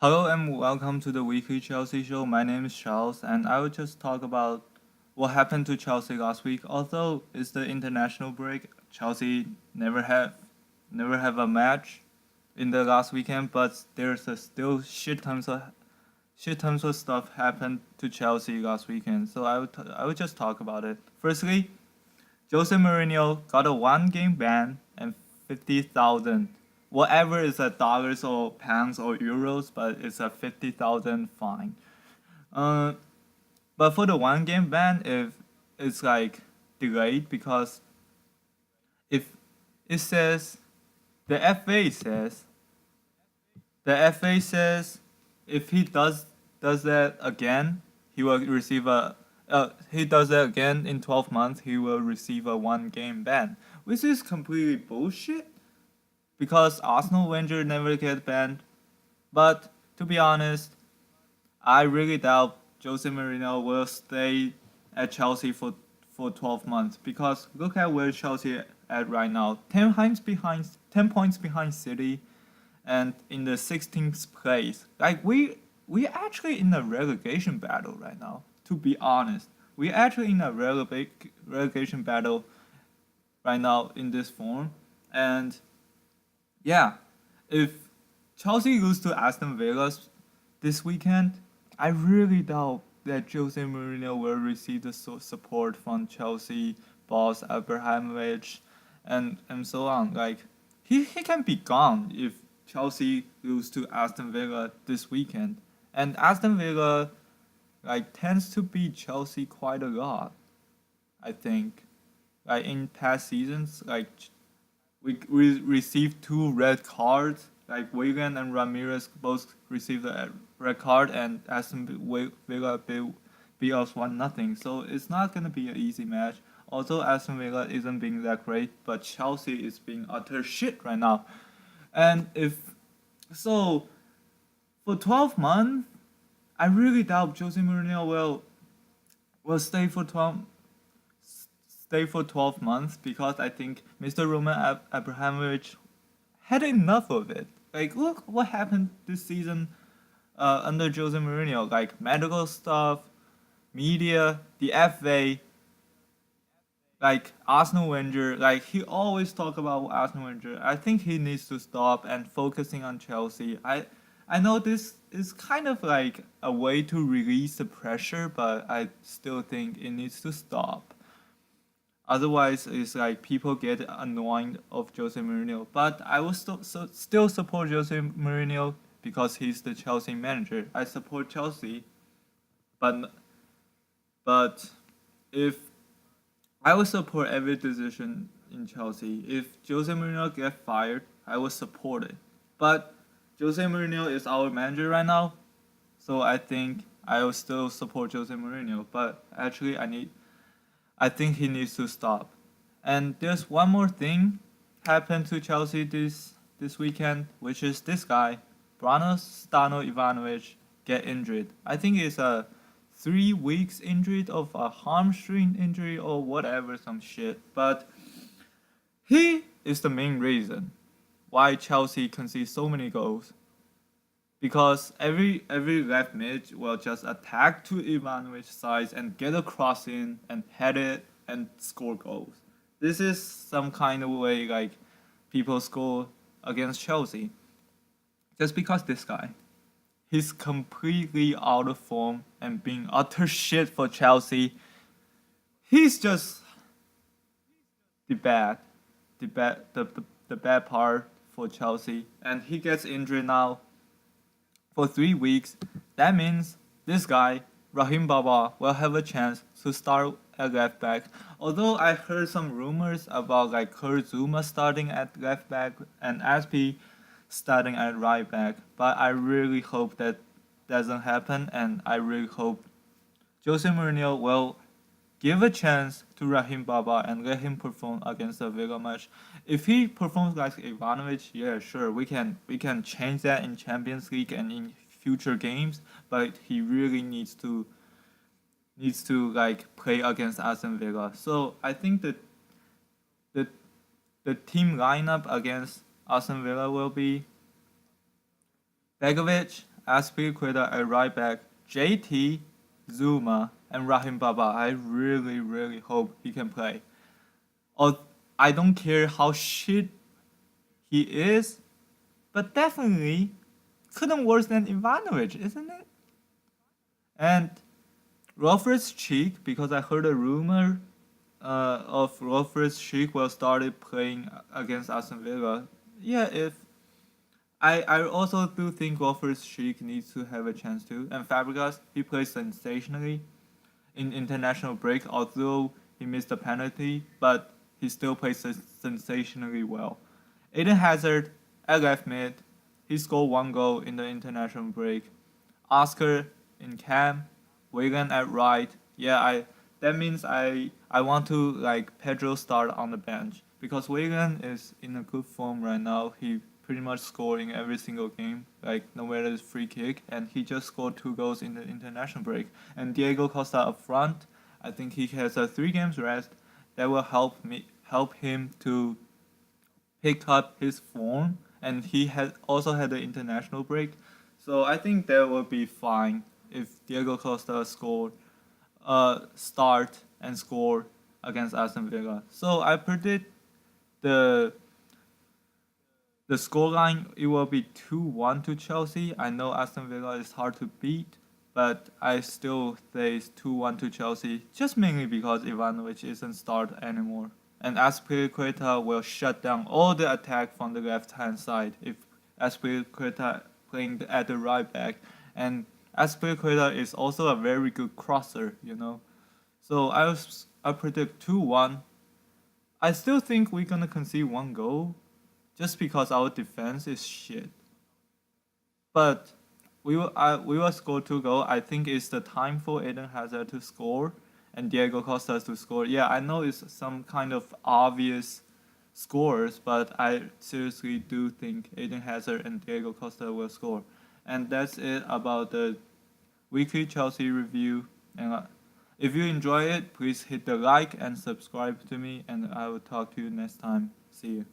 Hello and welcome to the weekly Chelsea show. My name is Charles, and I will just talk about what happened to Chelsea last week. Although it's the international break, Chelsea never have a match in the last weekend, but there's a still shit tons of stuff happened to Chelsea last weekend. So I would just talk about it. Firstly, Jose Mourinho got a one-game ban and 50,000. Whatever is a dollars or pounds or euros, but it's a 50,000 fine. Uh, but for the one-game ban, if it's like delayed because if it says the FA says the FA says if he does that again, he will receive a he does that again in 12 months, he will receive a one-game ban, which is completely bullshit because Arsenal Wenger never get banned. But to be honest, I really doubt Jose Mourinho will stay at Chelsea for 12 months because look at where Chelsea at right now. 10 points behind City and in the 16th place. Like we actually in a relegation battle right now. To be honest, we actually in a relegation battle right now in this form. And yeah, if Chelsea lose to Aston Villa this weekend, I really doubt that Jose Mourinho will receive the support from Chelsea boss Abramovich and so on. Like he can be gone if Chelsea lose to Aston Villa this weekend. And Aston Villa like tends to beat Chelsea quite a lot, I think. Like in past seasons, like we received two red cards. Like Wigan and Ramirez both received a red card, and Aston Villa beat us 1-0. So it's not gonna be an easy match. Although Aston Villa isn't being that great, but Chelsea is being utter shit right now. And if so, for 12 months, I really doubt Jose Mourinho will stay for 12 months because I think Mr. Roman Abramovich had enough of it. Like, look what happened this season under Jose Mourinho. Like, medical stuff, media, the FA, like Arsenal Wenger. Like, he always talk about Arsenal Wenger. I think he needs to stop and focusing on Chelsea. I know this is kind of like a way to release the pressure, but I still think it needs to stop. Otherwise, it's like people get annoyed of Jose Mourinho. But I will still support Jose Mourinho because he's the Chelsea manager. I support Chelsea, but but if I will support every decision in Chelsea. If Jose Mourinho get fired, I will support it. But Jose Mourinho is our manager right now, so I think I will still support Jose Mourinho. But actually, I think he needs to stop. And there's one more thing happened to Chelsea this weekend, which is this guy, Brano Stano Ivanovic, get injured. I think it's a 3 weeks injury of a hamstring injury or whatever, some shit. But he is the main reason why Chelsea concedes so many goals. Because every left mid will just attack to Ivanovic's side and get a cross in and head it and score goals. This is some kind of way like people score against Chelsea. Just because this guy, he's completely out of form and being utter shit for Chelsea. He's just the bad, the bad part for Chelsea, and he gets injured now for 3 weeks. That means this guy, Rahim Baba, will have a chance to start at left back. Although I heard some rumors about like Kurt Zuma starting at left back and Aspi starting at right back, but I really hope that doesn't happen, and I really hope Jose Mourinho will give a chance to Rahim Baba and let him perform against the Villa match. If he performs like Ivanovic, yeah, sure, we can change that in Champions League and in future games. But he really needs to like play against Aston Villa. So I think that the the team lineup against Aston Villa will be Begovic, Aspilicueta at right back, JT, Zuma, and Rahim Baba. I really, really hope he can play. Or I don't care how shit he is, but definitely couldn't worse than Ivanovic, isn't it? And Loftus Cheek, because I heard a rumor of Loftus Cheek will started playing against Aston Villa. Yeah, if I also do think Loftus Cheek needs to have a chance too. And Fabregas, he plays sensationally in international break, although he missed a penalty, but he still plays sensationally well. Eden Hazard at left mid, he scored 1 goal in the international break. Oscar in cam, Wigan at right. Yeah, I that means I want to like Pedro start on the bench because Wigan is in a good form right now. He pretty much scoring every single game, like no matter the free kick, and he just scored 2 goals in the international break. And Diego Costa up front, I think he has a 3 games rest that will help him to pick up his form, and he has also had the international break. So I think that will be fine if Diego Costa start and score against Aston Villa. So I predict the the scoreline it will be 2-1 to Chelsea. I know Aston Villa is hard to beat, but I still say it's 2-1 to Chelsea, just mainly because Ivanovic isn't start anymore. And Aspilicueta will shut down all the attack from the left hand side if Aspilicueta playing at the right back. And Aspilicueta is also a very good crosser. So I predict 2-1. I still think we're gonna concede 1 goal, just because our defense is shit. But we will score 2 goals. I think it's the time for Eden Hazard to score and Diego Costa to score. Yeah, I know it's some kind of obvious scores, but I seriously do think Eden Hazard and Diego Costa will score. And that's it about the weekly Chelsea review. And if you enjoy it, please hit the like and subscribe to me, and I will talk to you next time. See you.